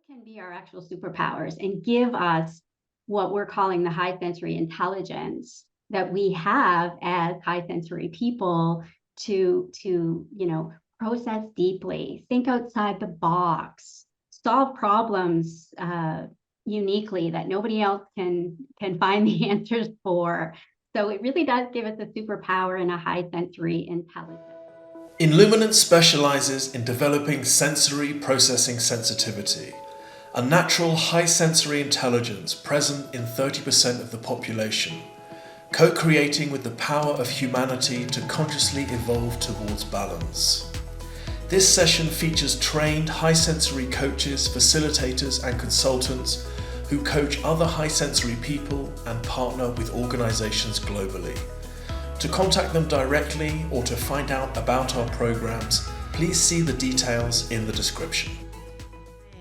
Can be our actual superpowers and give us what we're calling the high sensory intelligence that we have as high sensory people to process deeply, think outside the box, solve problems uniquely that nobody else can find the answers for. So it really does give us a superpower and a high sensory intelligence. Illuminance specializes in developing sensory processing sensitivity, a natural high sensory intelligence present in 30% of the population, co-creating with the power of humanity to consciously evolve towards balance. This session features trained high sensory coaches, facilitators and consultants who coach other high sensory people and partner with organizations globally. To contact them directly or to find out about our programs, please see the details in the description.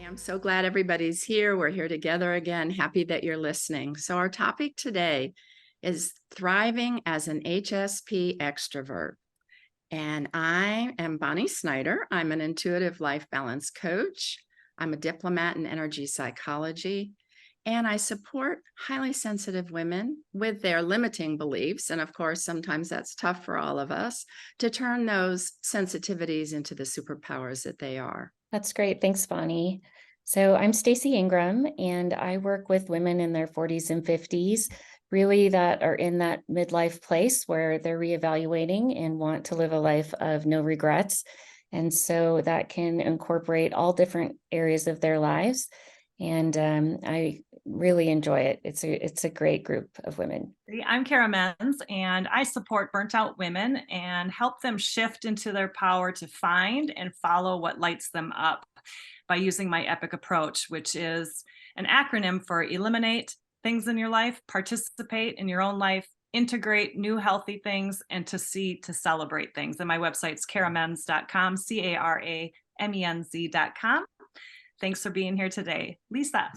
I'm so glad everybody's here. We're here together again. Happy that you're listening. So our topic today is thriving as an HSP extrovert. And I am Bonnie Snyder. I'm an intuitive life balance coach. I'm a diplomat in energy psychology. And I support highly sensitive women with their limiting beliefs. And of course, sometimes that's tough for all of us to turn those sensitivities into the superpowers that they are. That's great. Thanks, Bonnie. So I'm Stacy Ingram, and I work with women in their 40s and 50s, really that are in that midlife place where they're reevaluating and want to live a life of no regrets. And so that can incorporate all different areas of their lives. And I really enjoy it. It's a great group of women. I'm Cara Menz, and I support burnt out women and help them shift into their power to find and follow what lights them up by using my EPIC approach, which is an acronym for eliminate things in your life, participate in your own life, integrate new healthy things, and to celebrate things. And my website's caramenz.com, CARAMENZ.com. Thanks for being here today. Lisa.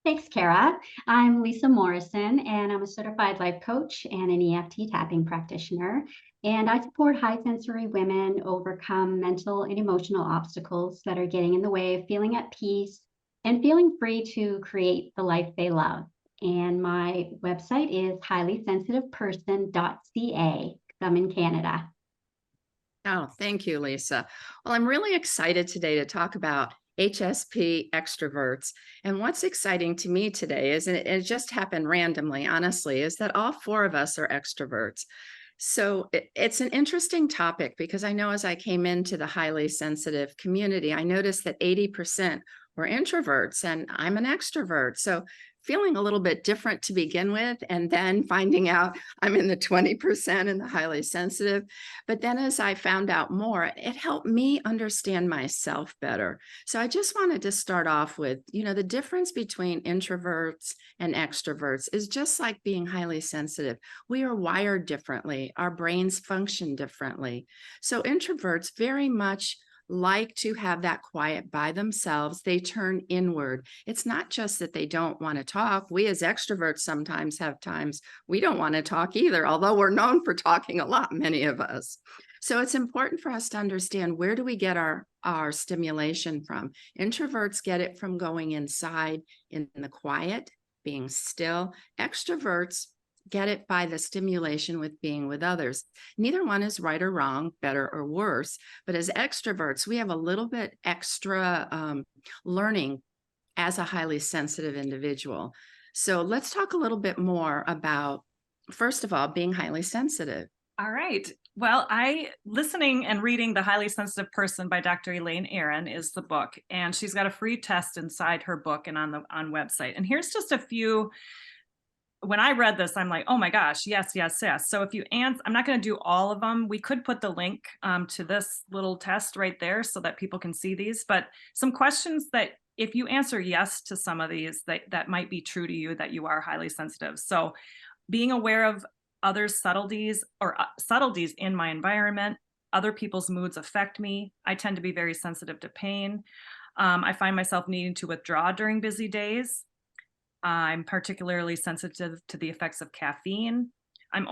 Thanks, Cara. I'm Lisa Morrison, and I'm a certified life coach and an EFT tapping practitioner. And I support high sensory women overcome mental and emotional obstacles that are getting in the way of feeling at peace and feeling free to create the life they love. And my website is highlysensitiveperson.ca. I'm in Canada. Oh, thank you, Lisa. Well, I'm really excited today to talk about HSP extroverts. And what's exciting to me today is, and it just happened randomly, honestly, is that all four of us are extroverts. So it's an interesting topic because I know as I came into the highly sensitive community, I noticed that 80% were introverts and I'm an extrovert. So feeling a little bit different to begin with, and then finding out I'm in the 20% and the highly sensitive. But then as I found out more, it helped me understand myself better. So I just wanted to start off with, the difference between introverts and extroverts is just like being highly sensitive. We are wired differently. Our brains function differently. So introverts very much like to have that quiet by themselves. They turn inward. It's not just that they don't want to talk. We as extroverts sometimes have times we don't want to talk either, although we're known for talking a lot, many of us. So it's important for us to understand, where do we get our stimulation from? Introverts get it from going inside in the quiet, being still. Extroverts get it by the stimulation with being with others. Neither one is right or wrong, better or worse. But as extroverts, we have a little bit extra learning as a highly sensitive individual. So let's talk a little bit more about, first of all, being highly sensitive. All right. Well, listening and reading The Highly Sensitive Person by Dr. Elaine Aron is the book, and she's got a free test inside her book and on website. And here's just a few. When I read this, I'm like, oh my gosh, yes, yes, yes. So if you answer, I'm not going to do all of them. We could put the link to this little test right there so that people can see these. But some questions that if you answer yes to some of these, that might be true to you, that you are highly sensitive. So being aware of others' subtleties or subtleties in my environment, other people's moods affect me. I tend to be very sensitive to pain. I find myself needing to withdraw during busy days. I'm particularly sensitive to the effects of caffeine. I'm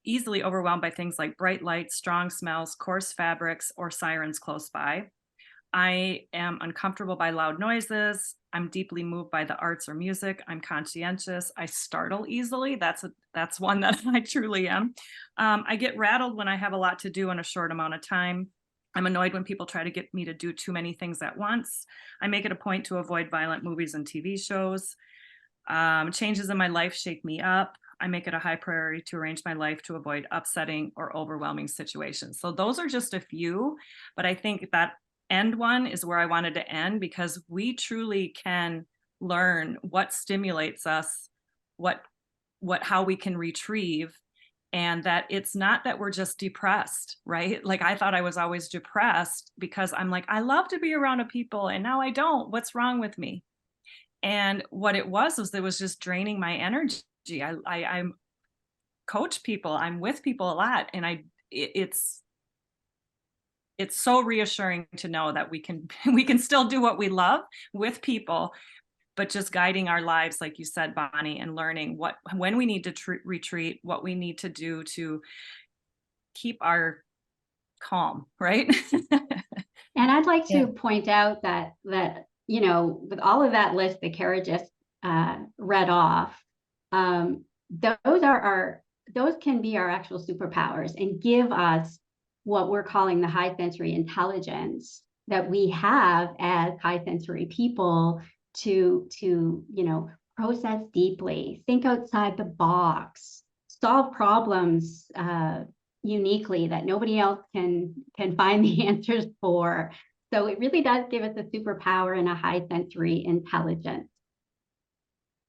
easily overwhelmed by things like bright lights, strong smells, coarse fabrics, or sirens close by. I am uncomfortable by loud noises. I'm deeply moved by the arts or music. I'm conscientious. I startle easily. That's one that I truly am. I get rattled when I have a lot to do in a short amount of time. I'm annoyed when people try to get me to do too many things at once. I make it a point to avoid violent movies and TV shows. Changes in my life shake me up. I make it a high priority to arrange my life to avoid upsetting or overwhelming situations. So those are just a few, but I think that end one is where I wanted to end, because we truly can learn what stimulates us, how we can retrieve, and that it's not that we're just depressed, right? Like, I thought I was always depressed because I'm like, I love to be around people and now I don't. What's wrong with me? And what it was it was just draining my energy. I'm coach people, I'm with people a lot, and it's so reassuring to know that we can still do what we love with people, but just guiding our lives, like you said, Bonnie, and learning when we need to retreat, what we need to do to keep our calm, right? And I'd like Yeah. to point out that with all of that list that Cara just read off, those can be our actual superpowers and give us what we're calling the high sensory intelligence that we have as high sensory people to process deeply, think outside the box, solve problems uniquely that nobody else can find the answers for. So it really does give us a superpower and a high sensory intelligence.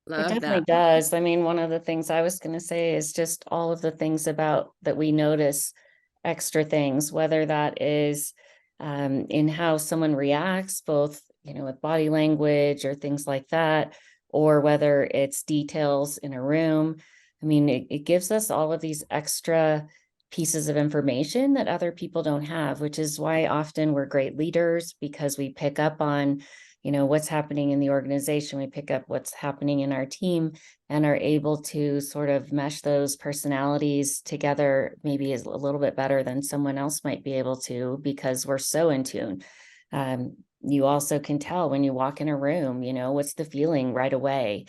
It Love definitely that. does. I mean, one of the things I was going to say is just all of the things about that we notice, extra things, whether that is in how someone reacts, both, with body language or things like that, or whether it's details in a room. I mean, it gives us all of these extra pieces of information that other people don't have, which is why often we're great leaders, because we pick up on what's happening in the organization. We pick up what's happening in our team and are able to sort of mesh those personalities together, maybe is a little bit better than someone else might be able to, because we're so in tune. You also can tell when you walk in a room, what's the feeling right away.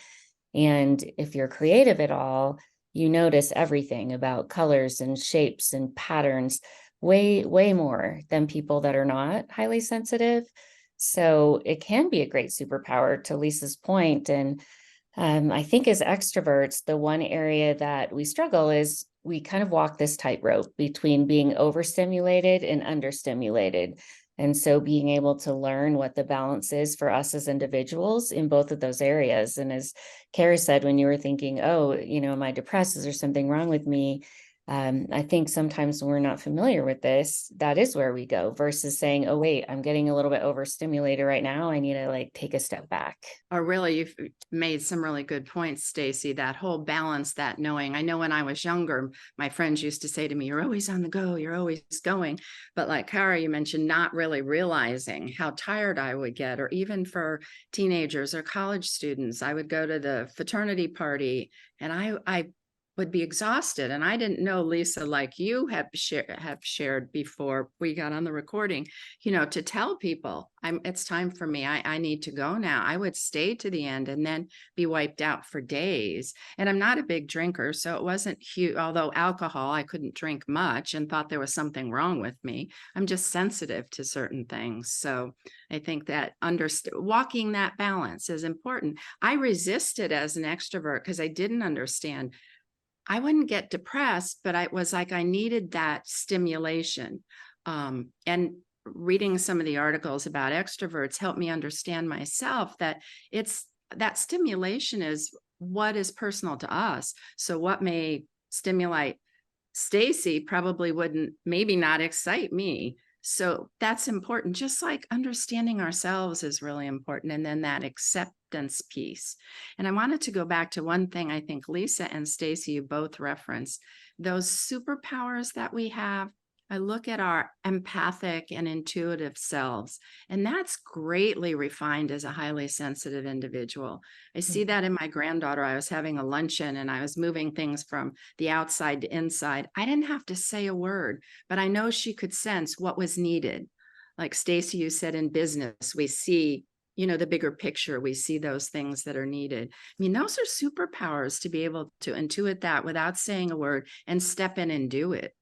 And if you're creative at all, you notice everything about colors and shapes and patterns way, way more than people that are not highly sensitive. So it can be a great superpower, to Lisa's point. And I think as extroverts, the one area that we struggle is we kind of walk this tightrope between being overstimulated and understimulated. And so being able to learn what the balance is for us as individuals in both of those areas. And as Cara said, when you were thinking, oh, am I depressed? Is there something wrong with me? I think sometimes when we're not familiar with this, that is where we go, versus saying, oh, wait, I'm getting a little bit overstimulated right now. I need to take a step back. Or really, you've made some really good points, Stacy, that whole balance, that knowing. I know when I was younger, my friends used to say to me, you're always on the go, you're always going. But like Cara, you mentioned not really realizing how tired I would get, or even for teenagers or college students, I would go to the fraternity party and I would be exhausted. And I didn't know, Lisa, like you have shared before we got on the recording, to tell people it's time for me. I need to go now. I would stay to the end and then be wiped out for days. And I'm not a big drinker, so it wasn't huge. Although alcohol, I couldn't drink much and thought there was something wrong with me. I'm just sensitive to certain things. So I think that walking that balance is important. I resisted as an extrovert because I didn't understand. I wouldn't get depressed, but I was like, I needed that stimulation. And reading some of the articles about extroverts helped me understand myself that that stimulation is what is personal to us. So what may stimulate Stacy probably wouldn't, maybe not excite me. So that's important. Just like understanding ourselves is really important. And then that acceptance piece. And I wanted to go back to one thing I think Lisa and Stacy, you both referenced, those superpowers that we have. I look at our empathic and intuitive selves, and that's greatly refined as a highly sensitive individual. I see that in my granddaughter. I was having a luncheon and I was moving things from the outside to inside. I didn't have to say a word, but I know she could sense what was needed. like Stacy, you said in business, we see, the bigger picture, we see those things that are needed. I mean, those are superpowers to be able to intuit that without saying a word and step in and do it.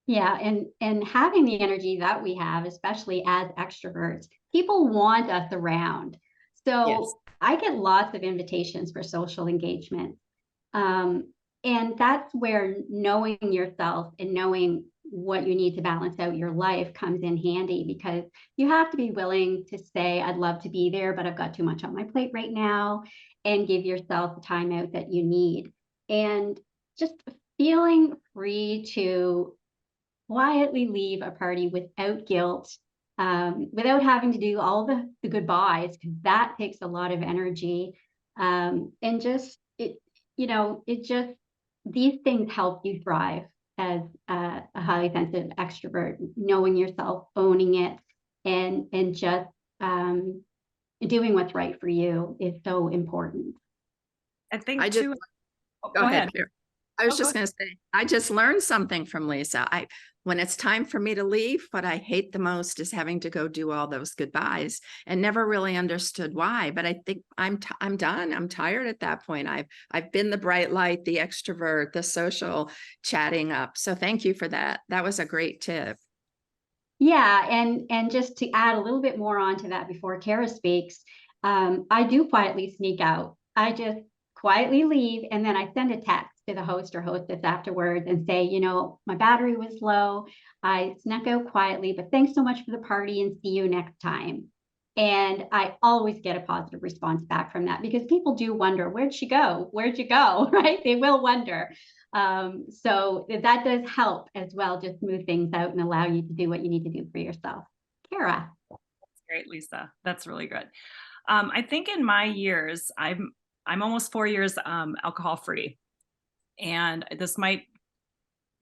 Yeah, and having the energy that we have, especially as extroverts, people want us around. Yes. So I get lots of invitations for social engagement. And that's where knowing yourself and knowing what you need to balance out your life comes in handy, because you have to be willing to say, I'd love to be there, but I've got too much on my plate right now, and give yourself the time out that you need. And just feeling free to quietly leave a party without guilt, without having to do all the goodbyes, because that takes a lot of energy. And just it just, these things help you thrive as a highly sensitive extrovert. Knowing yourself, owning it, and just doing what's right for you is so important. I think I just too. Go ahead. I was Oh, just going to say, I just learned something from Lisa. When it's time for me to leave, what I hate the most is having to go do all those goodbyes, and never really understood why. But I think I'm done. I'm tired at that point. I've been the bright light, the extrovert, the social chatting up. So thank you for that. That was a great tip. Yeah, and just to add a little bit more onto that before Cara speaks, I do quietly sneak out. I just quietly leave, and then I send a text to the host or hostess afterwards and say, my battery was low. I snuck out quietly, but thanks so much for the party, and see you next time. And I always get a positive response back from that, because people do wonder, where'd she go? Where'd you go? Right? They will wonder. So that does help as well, just move things out and allow you to do what you need to do for yourself. Cara. great, Lisa. That's really good. I think in my years, I'm almost 4 years alcohol free, and this might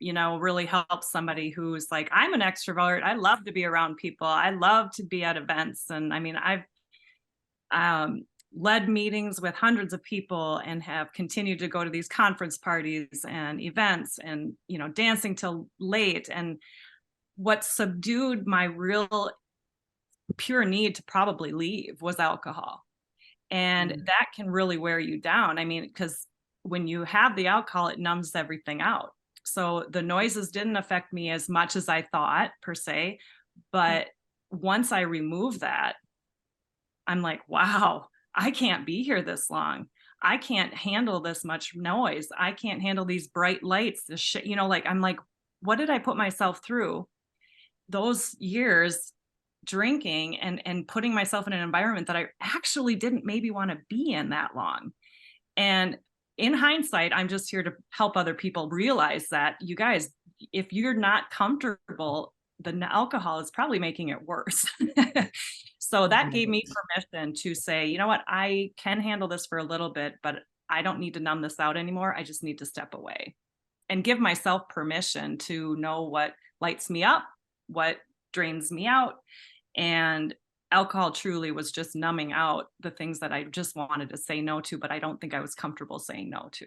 really help somebody who's like, I'm an extrovert. I love to be around people. I love to be at events, and I mean, I've led meetings with hundreds of people and have continued to go to these conference parties and events, and dancing till late. And what subdued my real pure need to probably leave was alcohol. And that can really wear you down. I mean, because when you have the alcohol, it numbs everything out. So the noises didn't affect me as much as I thought, per se. But once I remove that, I'm like, wow, I can't be here this long. I can't handle this much noise. I can't handle these bright lights, this shit, like, I'm like, what did I put myself through those years drinking and putting myself in an environment that I actually didn't maybe want to be in that long? And in hindsight, I'm just here to help other people realize that, you guys, if you're not comfortable, the alcohol is probably making it worse. So that gave me permission to say, you know what, I can handle this for a little bit, but I don't need to numb this out anymore. I just need to step away and give myself permission to know what lights me up, what drains me out. And alcohol truly was just numbing out the things that I just wanted to say no to, but I don't think I was comfortable saying no to.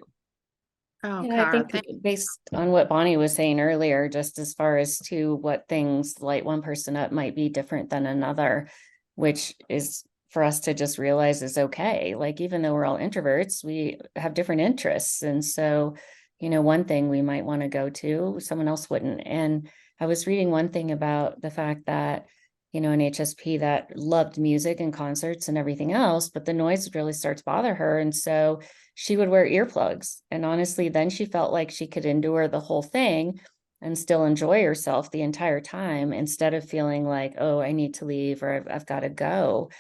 Oh, And I Cara, think based on what Bonnie was saying earlier, just as far as to what things light one person up might be different than another, which is for us to just realize is okay. Like, even though we're all introverts, we have different interests. And so, one thing we might want to go to, someone else wouldn't. And I was reading one thing about the fact that, an HSP that loved music and concerts and everything else, but the noise would really start to bother her. And so she would wear earplugs. And honestly, then she felt like she could endure the whole thing and still enjoy herself the entire time, instead of feeling like, oh, I need to leave, or I've got to go.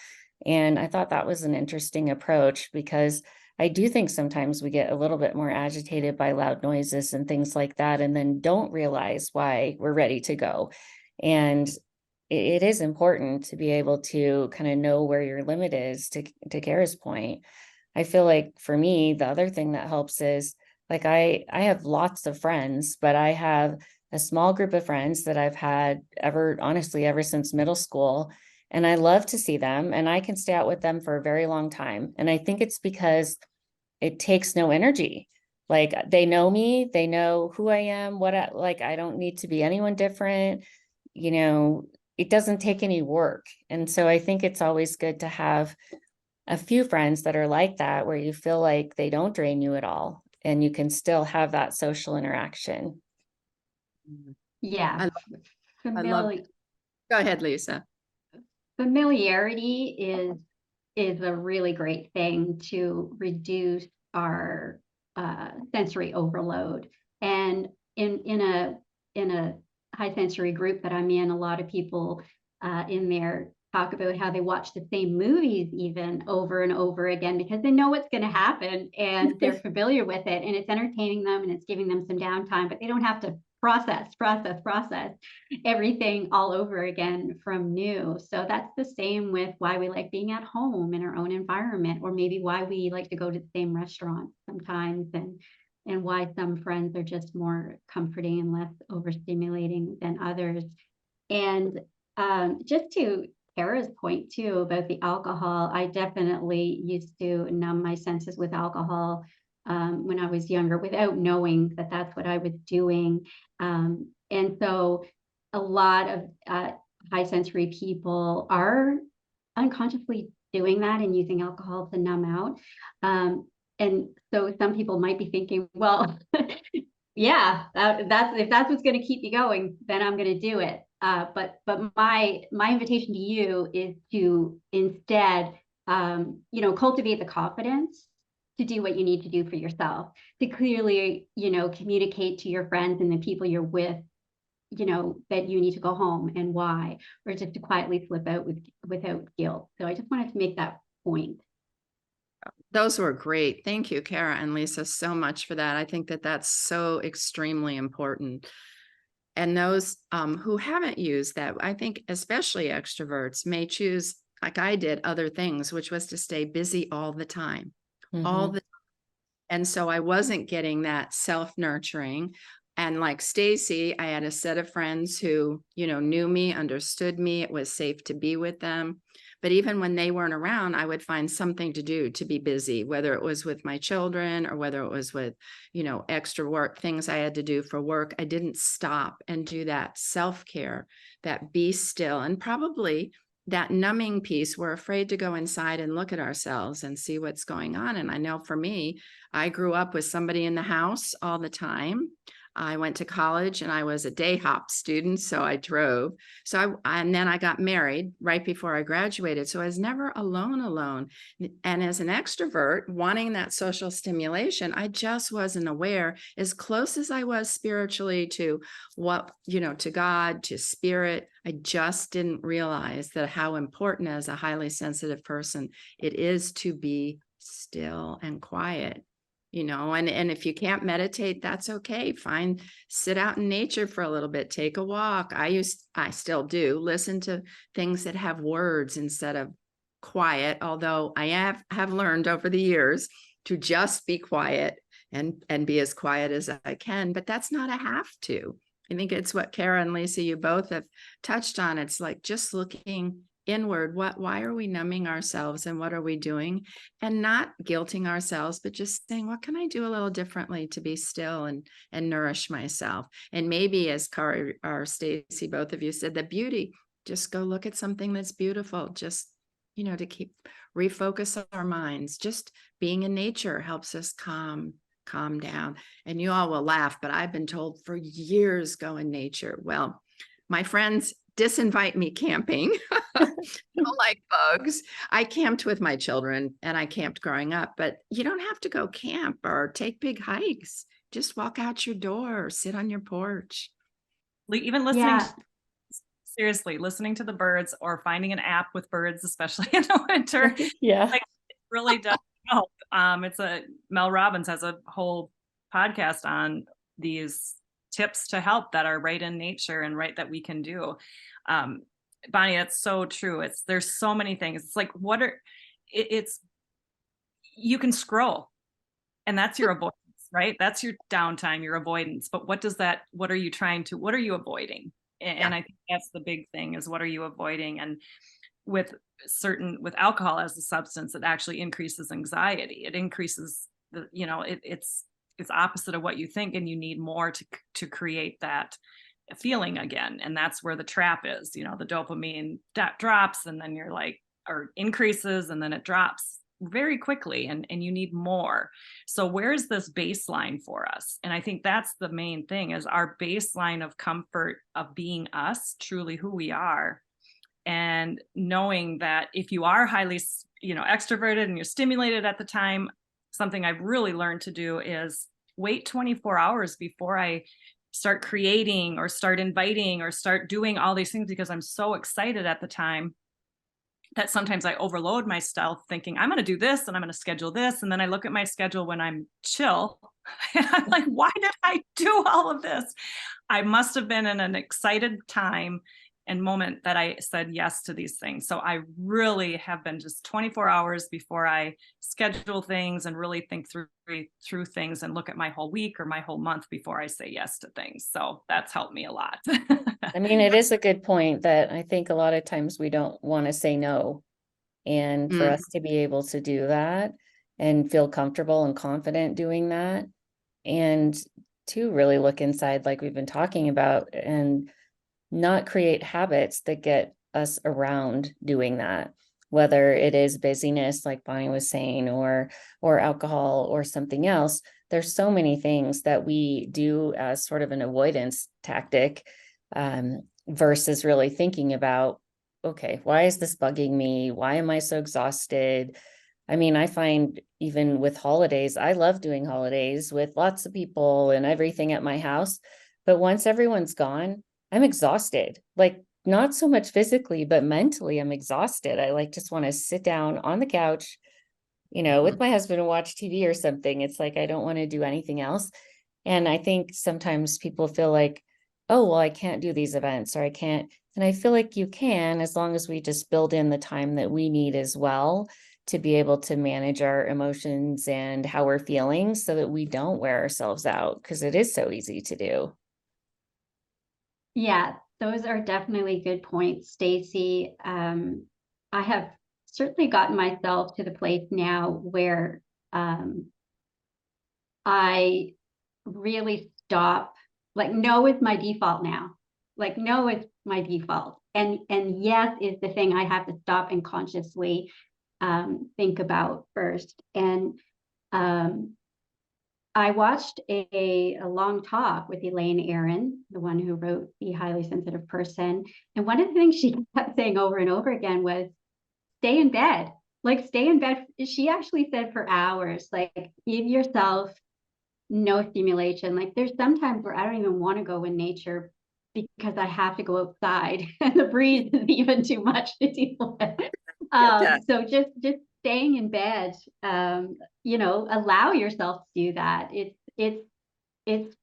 And I thought that was an interesting approach, because I do think sometimes we get a little bit more agitated by loud noises and things like that, and then don't realize why we're ready to go. And it is important to be able to kind of know where your limit is, to Cara's point. I feel like for me, the other thing that helps is, like, I have lots of friends, but I have a small group of friends that I've had honestly, ever since middle school. And I love to see them, and I can stay out with them for a very long time. And I think it's because it takes no energy. Like, they know me, they know who I am, I don't need to be anyone different. it doesn't take any work. And so I think it's always good to have a few friends that are like that, where you feel like they don't drain you at all and you can still have that social interaction. Yeah. I love. Familiar, Go ahead, Lisa. familiarity is a really great thing to reduce our sensory overload. And in a high sensory group that I'm in, a lot of people in there talk about how they watch the same movies even over and over again because they know what's going to happen and they're familiar with it, and it's entertaining them and it's giving them some downtime, but they don't have to process everything all over again from new. So that's the same with why we like being at home in our own environment, or maybe why we like to go to the same restaurant sometimes, and why some friends are just more comforting and less overstimulating than others. And just to Cara's point too about the alcohol, I definitely used to numb my senses with alcohol when I was younger without knowing that that's what I was doing. And so a lot of high sensory people are unconsciously doing that and using alcohol to numb out. And so some people might be thinking, well, yeah, that's if that's what's going to keep you going, then I'm going to do it. But my invitation to you is to instead, cultivate the confidence to do what you need to do for yourself, to clearly, communicate to your friends and the people you're with, that you need to go home and why, or just to quietly slip out without guilt. So I just wanted to make that point. Those were great. Thank you, Cara and Lisa, so much for that. I think that that's so extremely important. And those who haven't used that, I think especially extroverts may choose, like I did, other things, which was to stay busy all the time, all the. And so I wasn't getting that self-nurturing. And like Stacy, I had a set of friends who, knew me, understood me. It was safe to be with them. But even when they weren't around, I would find something to do to be busy, whether it was with my children or whether it was with, extra work, things I had to do for work. I didn't stop and do that self-care, that be still, and probably that numbing piece. We're afraid to go inside and look at ourselves and see what's going on. And I know for me, I grew up with somebody in the house all the time. I went to college and I was a day hop student, so I drove. And then I got married right before I graduated. So I was never alone. And as an extrovert, wanting that social stimulation, I just wasn't aware, as close as I was spiritually to what, to God, to spirit, I just didn't realize that how important as a highly sensitive person it is to be still and quiet. And if you can't meditate, that's okay. Fine. Sit out in nature for a little bit, take a walk. I still do listen to things that have words instead of quiet, although I have learned over the years to just be quiet and be as quiet as I can, but that's not a have to. I think it's what Cara and Lisa, you both have touched on. It's like just looking inward. Why are we numbing ourselves and what are we doing? And not guilting ourselves, but just saying, what can I do a little differently to be still and nourish myself? And maybe, as Cara or Stacy, both of you said, the beauty, just go look at something that's beautiful, just, to keep refocus our minds. Just being in nature helps us calm down. And you all will laugh, but I've been told for years, go in nature. Well, my friends disinvite me camping. I don't like bugs. I camped with my children and I camped growing up, but you don't have to go camp or take big hikes. Just walk out your door or sit on your porch. Even listening, seriously, listening to the birds or finding an app with birds, especially in the winter. Yeah. It really does help. Mel Robbins has a whole podcast on these tips to help that are right in nature and right that we can do. Bonnie, that's so true. There's so many things. It's like, you can scroll and that's your avoidance, right? That's your downtime, your avoidance. But what are you avoiding? And I think that's the big thing is, what are you avoiding? And with alcohol as a substance, it actually increases anxiety. It increases it's opposite of what you think, and you need more to create that feeling again. And that's where the trap is, the dopamine drops, and then you're like, or increases, and then it drops very quickly, and you need more. So where's this baseline for us? And I think that's the main thing, is our baseline of comfort of being us, truly who we are. And knowing that if you are highly, extroverted and you're stimulated at the time, something I've really learned to do is wait 24 hours before I start creating or start inviting or start doing all these things, because I'm so excited at the time that sometimes I overload myself thinking I'm going to do this and I'm going to schedule this. And then I look at my schedule when I'm chill and I'm like, why did I do all of this? I must have been in an excited time and moment that I said yes to these things. So I really have been just 24 hours before I schedule things and really think through things and look at my whole week or my whole month before I say yes to things. So that's helped me a lot. I mean, it is a good point that I think a lot of times we don't want to say no. And for us to be able to do that and feel comfortable and confident doing that, and to really look inside, like we've been talking about, and not create habits that get us around doing that, whether it is busyness, like Bonnie was saying, or alcohol or something else. There's so many things that we do as sort of an avoidance tactic, versus really thinking about, okay, why is this bugging me? Why am I so exhausted? I mean, I find even with holidays, I love doing holidays with lots of people and everything at my house. But once everyone's gone, I'm exhausted, like not so much physically, but mentally I'm exhausted. I like just want to sit down on the couch, with my husband and watch TV or something. It's like, I don't want to do anything else. And I think sometimes people feel like, oh, well, I can't do these events, or I can't. And I feel like you can, as long as we just build in the time that we need as well to be able to manage our emotions and how we're feeling, so that we don't wear ourselves out, because it is so easy to do. Yeah, those are definitely good points, Stacy. I have certainly gotten myself to the place now where I really stop, like no is my default now. Like no is my default. And yes is the thing I have to stop and consciously think about first. And I watched a long talk with Elaine Aron, the one who wrote The Highly Sensitive Person. And one of the things she kept saying over and over again was, stay in bed. Like stay in bed. She actually said for hours, like give yourself no stimulation. Like there's sometimes where I don't even want to go in nature because I have to go outside and the breeze is even too much to deal with. So just staying in bed, allow yourself to do that. It's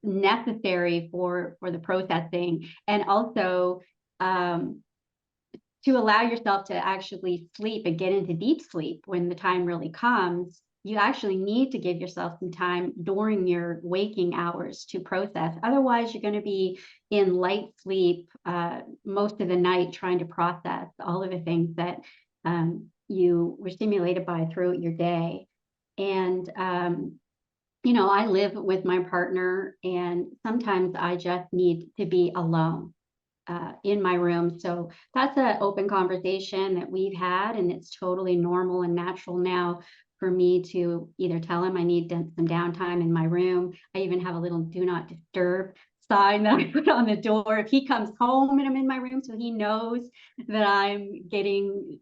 necessary for the processing, and also to allow yourself to actually sleep and get into deep sleep when the time really comes. You actually need to give yourself some time during your waking hours to process. Otherwise, you're going to be in light sleep most of the night trying to process all of the things that you were stimulated by throughout your day. And, I live with my partner, and sometimes I just need to be alone in my room. So that's an open conversation that we've had, and it's totally normal and natural now for me to either tell him I need some downtime in my room. I even have a little do not disturb sign that I put on the door if he comes home and I'm in my room, so he knows that I'm getting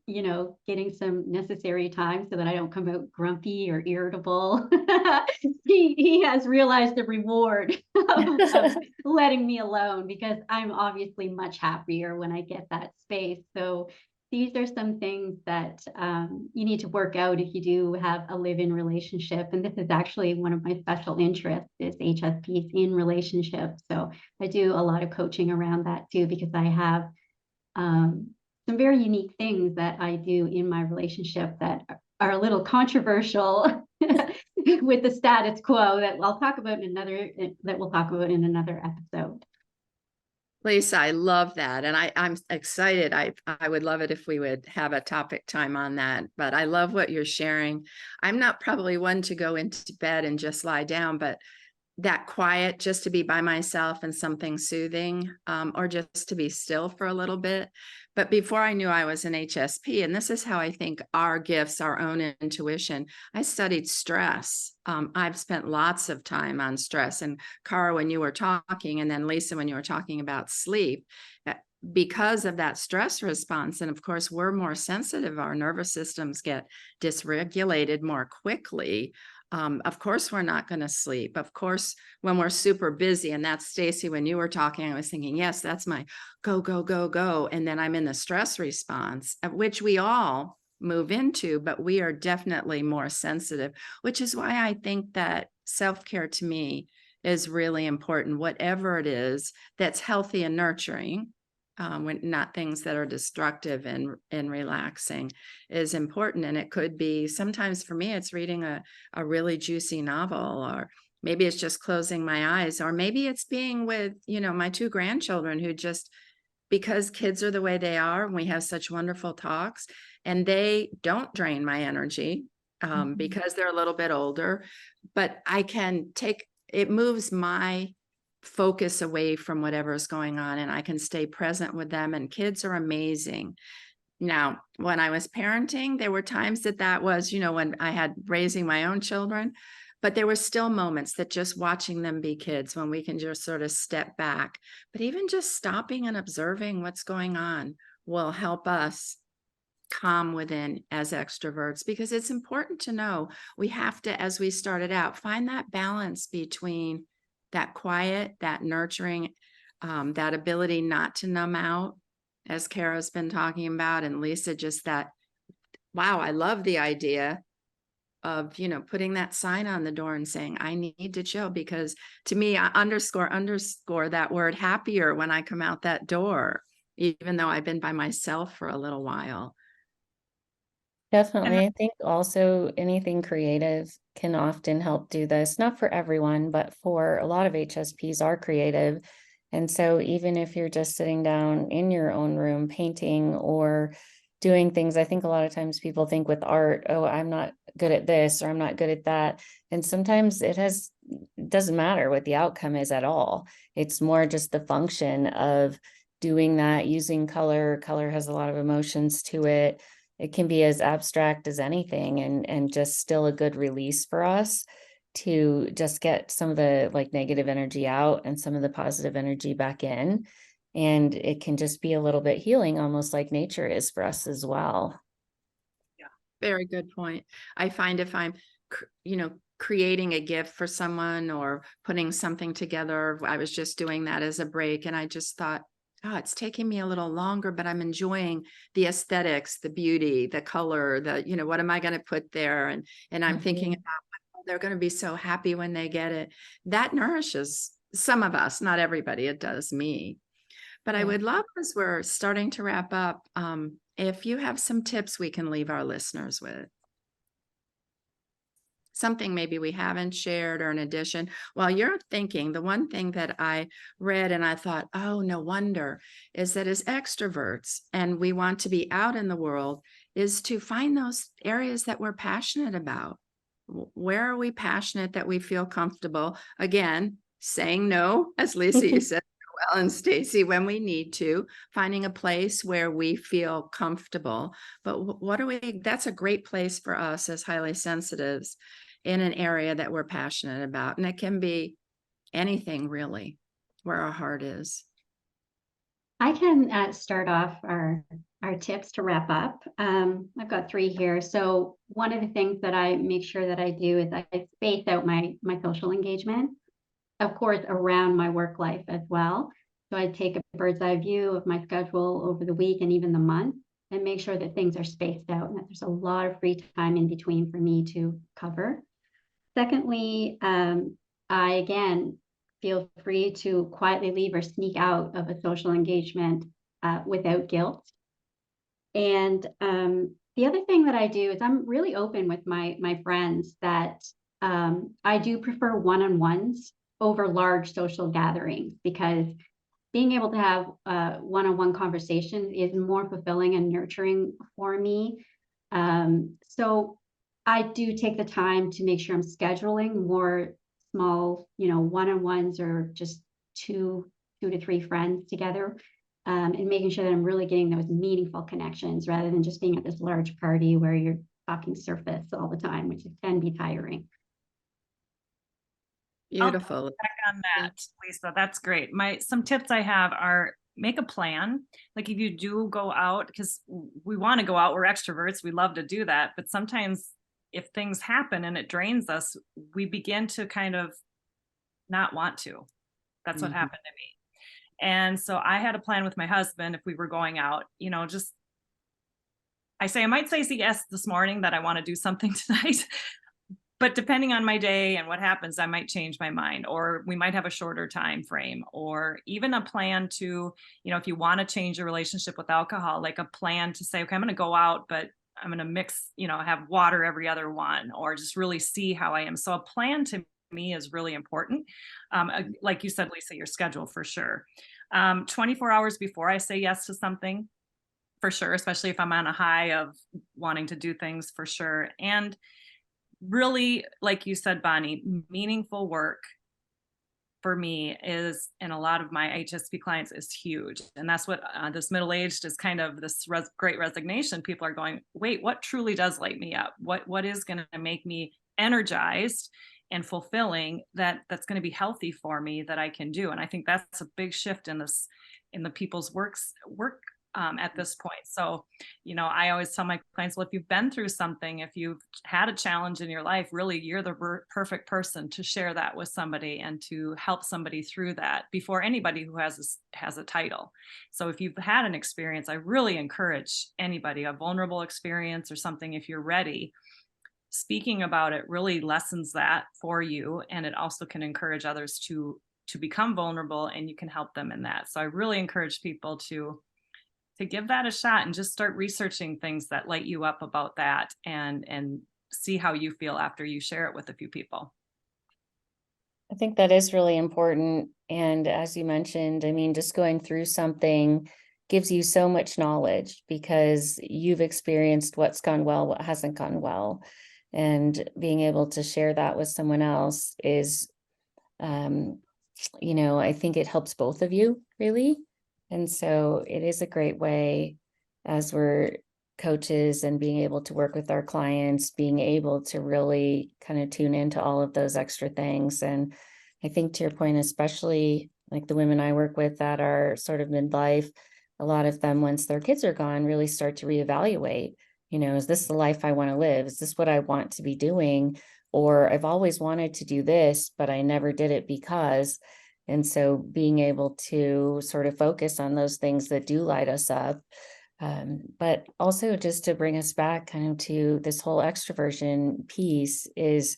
some necessary time so that I don't come out grumpy or irritable. He has realized the reward of letting me alone, because I'm obviously much happier when I get that space. So these are some things that you need to work out if you do have a live-in relationship. And this is actually one of my special interests, is HSPs in relationships. So I do a lot of coaching around that too, because I have some very unique things that I do in my relationship that are a little controversial with the status quo that we'll talk about in another episode. Lisa, I love that. And I'm excited. I would love it if we would have a topic time on that, but I love what you're sharing. I'm not probably one to go into bed and just lie down, but that quiet, just to be by myself and something soothing, or just to be still for a little bit. But before I knew I was an HSP, and this is how I think our gifts, our own intuition, I studied stress. I've spent lots of time on stress. And Cara, when you were talking, and then Lisa, when you were talking about sleep, because of that stress response, and of course, we're more sensitive, our nervous systems get dysregulated more quickly. Of course, we're not going to sleep. Of course, when we're super busy, and that's Stacy, when you were talking, I was thinking, yes, that's my go, go, go, go. And then I'm in the stress response, of which we all move into, but we are definitely more sensitive, which is why I think that self-care to me is really important, whatever it is that's healthy and nurturing. Not things that are destructive and relaxing is important. And it could be, sometimes for me, it's reading a really juicy novel, or maybe it's just closing my eyes, or maybe it's being with, my 2 grandchildren who just, because kids are the way they are, and we have such wonderful talks, and they don't drain my energy because they're a little bit older, but I can take, it moves my focus away from whatever's going on, and I can stay present with them. And kids are amazing. Now, when I was parenting, there were times that was, when I had raising my own children, but there were still moments that just watching them be kids, when we can just sort of step back. But even just stopping and observing what's going on will help us calm within as extroverts, because it's important to know we have to, as we started out, find that balance between that quiet, that nurturing, that ability not to numb out, as Cara's been talking about, and Lisa, just that, wow, I love the idea of, putting that sign on the door and saying, I need to chill, because to me, I underscore that word happier when I come out that door, even though I've been by myself for a little while. Definitely. I think also anything creative can often help do this. Not for everyone, but for a lot of HSPs are creative. And so even if you're just sitting down in your own room painting or doing things, I think a lot of times people think with art, oh, I'm not good at this or I'm not good at that. And sometimes it doesn't matter what the outcome is at all. It's more just the function of doing that, using color. Color has a lot of emotions to it. It can be as abstract as anything, and just still a good release for us to just get some of the negative energy out and some of the positive energy back in. And it can just be a little bit healing, almost like nature is for us as well. Yeah, very good point. I find if I'm, creating a gift for someone or putting something together, I was just doing that as a break, and I just thought, oh, it's taking me a little longer, but I'm enjoying the aesthetics, the beauty, the color, what am I going to put there? And I'm thinking about, oh, they're going to be so happy when they get it. That nourishes some of us, not everybody. It does me. But I would love, as we're starting to wrap up, if you have some tips we can leave our listeners with. Something maybe we haven't shared, or in addition, while you're thinking, the one thing that I read and I thought, oh, no wonder, is that as extroverts, and we want to be out in the world, is to find those areas that we're passionate about. Where are we passionate that we feel comfortable? Again, saying no, as Lisa, you said well, and Stacy, when we need to, finding a place where we feel comfortable. But that's a great place for us as highly sensitives in an area that we're passionate about. And it can be anything really, where our heart is. I can start off our tips to wrap up. I've got 3 here. So one of the things that I make sure that I do is I space out my social engagement, of course, around my work life as well. So I take a bird's eye view of my schedule over the week and even the month, and make sure that things are spaced out and that there's a lot of free time in between for me to cover. Secondly, I again feel free to quietly leave or sneak out of a social engagement without guilt. And the other thing that I do is I'm really open with my friends that I do prefer one-on-ones over large social gatherings, because being able to have one-on-one conversation is more fulfilling and nurturing for me. So I do take the time to make sure I'm scheduling more small, you know, one-on-ones or just two to three friends together, and making sure that I'm really getting those meaningful connections rather than just being at this large party where you're talking surface all the time, which can be tiring. Beautiful. Back on that, Lisa, that's great. Some tips I have are make a plan. Like if you do go out, because we want to go out, we're extroverts, we love to do that. But sometimes if things happen and it drains us, we begin to kind of not want to. That's what happened to me. And so I had a plan with my husband if we were going out, you know, just I might say yes this morning that I want to do something tonight. But depending on my day and what happens, I might change my mind, or we might have a shorter time frame, or even a plan to, you know, if you want to change your relationship with alcohol, like a plan to say, okay, I'm going to go out, but I'm going to mix, you know, have water every other one, or just really see how I am. So a plan to me is really important. Like you said, Lisa, your schedule for sure. 24 hours before I say yes to something, for sure, especially if I'm on a high of wanting to do things, for sure. And really, like you said, Bonnie, meaningful work for me is, and a lot of my HSP clients, is huge. And that's what this middle-aged is kind of this great resignation. People are going, wait, what truly does light me up? What is going to make me energized and fulfilling, that's going to be healthy for me, that I can do? And I think that's a big shift in the people's work at this point. So, you know, I always tell my clients, well, if you've been through something, if you've had a challenge in your life, really, you're the perfect person to share that with somebody and to help somebody through that before anybody who has a title. So if you've had an experience, I really encourage anybody, a vulnerable experience or something, if you're ready, speaking about it really lessens that for you. And it also can encourage others to become vulnerable, and you can help them in that. So I really encourage people to give that a shot and just start researching things that light you up about that, and see how you feel after you share it with a few people. I think that is really important. And as you mentioned, I mean, just going through something gives you so much knowledge because you've experienced what's gone well, what hasn't gone well. And being able to share that with someone else is, you know, I think it helps both of you, really. And so it is a great way, as we're coaches and being able to work with our clients, being able to really kind of tune into all of those extra things. And I think, to your point, especially like the women I work with that are sort of midlife, a lot of them, once their kids are gone, really start to reevaluate, you know, is this the life I want to live? Is this what I want to be doing? Or I've always wanted to do this, but I never did it because. And so being able to sort of focus on those things that do light us up, but also just to bring us back kind of to this whole extroversion piece, is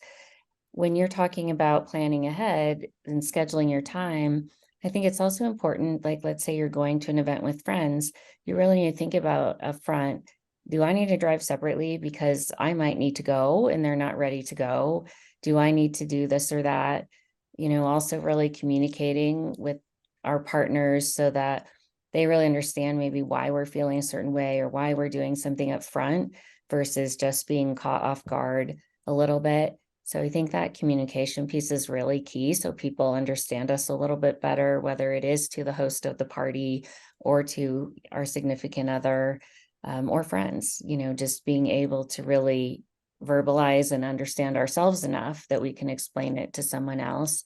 when you're talking about planning ahead and scheduling your time, I think it's also important, like, let's say you're going to an event with friends, you really need to think about upfront, do I need to drive separately because I might need to go and they're not ready to go? Do I need to do this or that? You know, also really communicating with our partners so that they really understand maybe why we're feeling a certain way or why we're doing something up front versus just being caught off guard a little bit. So I think that communication piece is really key, so people understand us a little bit better, whether it is to the host of the party or to our significant other, or friends, you know, just being able to really verbalize and understand ourselves enough that we can explain it to someone else.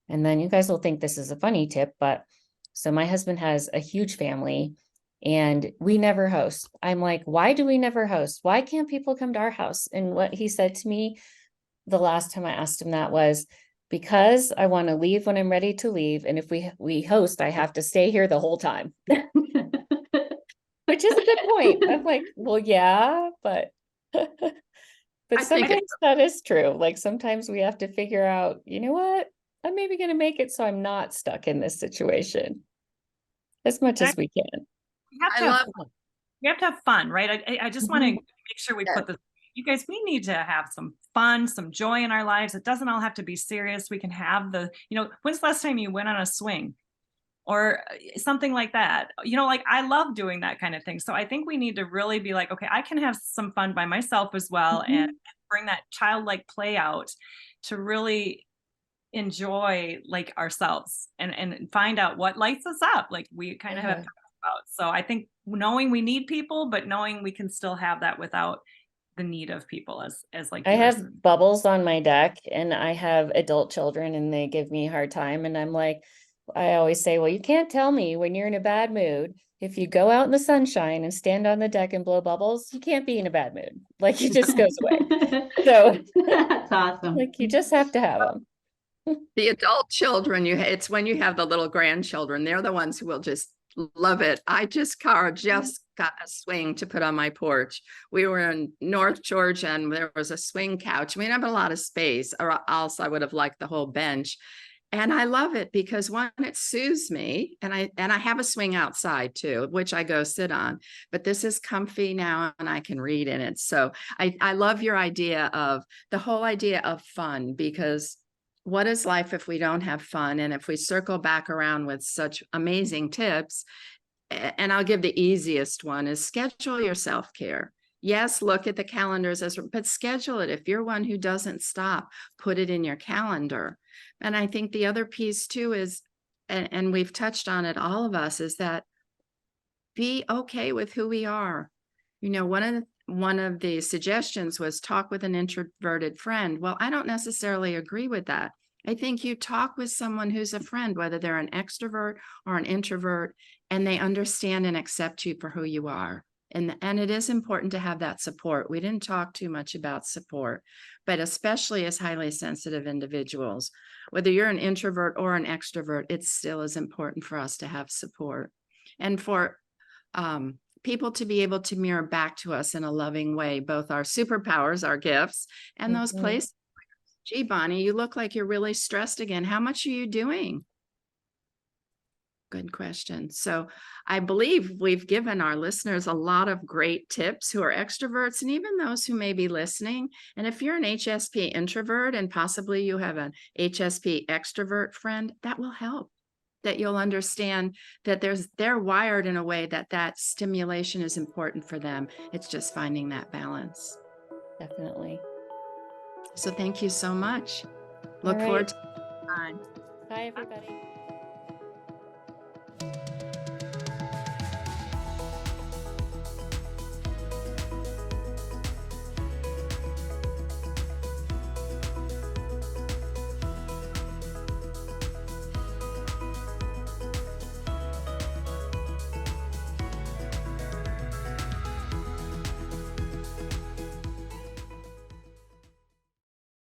And then you guys will think this is a funny tip, but so my husband has a huge family and we never host. I'm like, why do we never host? Why can't people come to our house? And what he said to me the last time I asked him that was, because I want to leave when I'm ready to leave. And if we host, I have to stay here the whole time. Which is a good point. I'm like, well, yeah, but but sometimes that is true. Like sometimes we have to figure out, you know what, I'm maybe going to make it so I'm not stuck in this situation as much as we can. We have to have fun, right? I just want to make sure we put this, you guys, we need to have some fun, some joy in our lives. It doesn't all have to be serious. We can have you know, when's the last time you went on a swing? Or something like that, you know, like I love doing that kind of thing. So I think we need to really be like, okay, I can have some fun by myself as well, and bring that childlike play out to really enjoy like ourselves and find out what lights us up, like we kind of have Yeah. talked about. So I think knowing we need people, but knowing we can still have that without the need of people, as like I you were have saying. bubbles on my deck and I have adult children and they give me a hard time. And I'm like, I always say, well, you can't tell me when you're in a bad mood. If you go out in the sunshine and stand on the deck and blow bubbles, you can't be in a bad mood. Like it just goes away. So That's awesome. like you just have to have them. The adult children, it's when you have the little grandchildren, they're the ones who will just love it. Cara just got a swing to put on my porch. We were in North Georgia and there was a swing couch. We didn't have a lot of space, or else I would have liked the whole bench. And I love it because one, it soothes me, and I have a swing outside too, which I go sit on. But this is comfy now, and I can read in it. So I love your idea of the whole idea of fun, because what is life if we don't have fun? And if we circle back around with such amazing tips, and I'll give the easiest one is schedule your self-care. Yes, look at the calendars but schedule it. If you're one who doesn't stop, put it in your calendar. And I think the other piece too is, and we've touched on it, all of us, is that be okay with who we are. You know, one of the suggestions was talk with an introverted friend. Well, I don't necessarily agree with that. I think you talk with someone who's a friend, whether they're an extrovert or an introvert, and they understand and accept you for who you are. And it is important to have that support. We didn't talk too much about support, but especially as highly sensitive individuals, whether you're an introvert or an extrovert, it still is important for us to have support. And for people to be able to mirror back to us in a loving way, both our superpowers, our gifts, and those places. Gee, Bonnie, you look like you're really stressed again. How much are you doing? Good question. So I believe we've given our listeners a lot of great tips who are extroverts, and even those who may be listening. And if you're an HSP introvert and possibly you have an HSP extrovert friend, that will help. That you'll understand that they're wired in a way that stimulation is important for them. It's just finding that balance. Definitely. So thank you so much. Look All right. forward to time. Bye, everybody.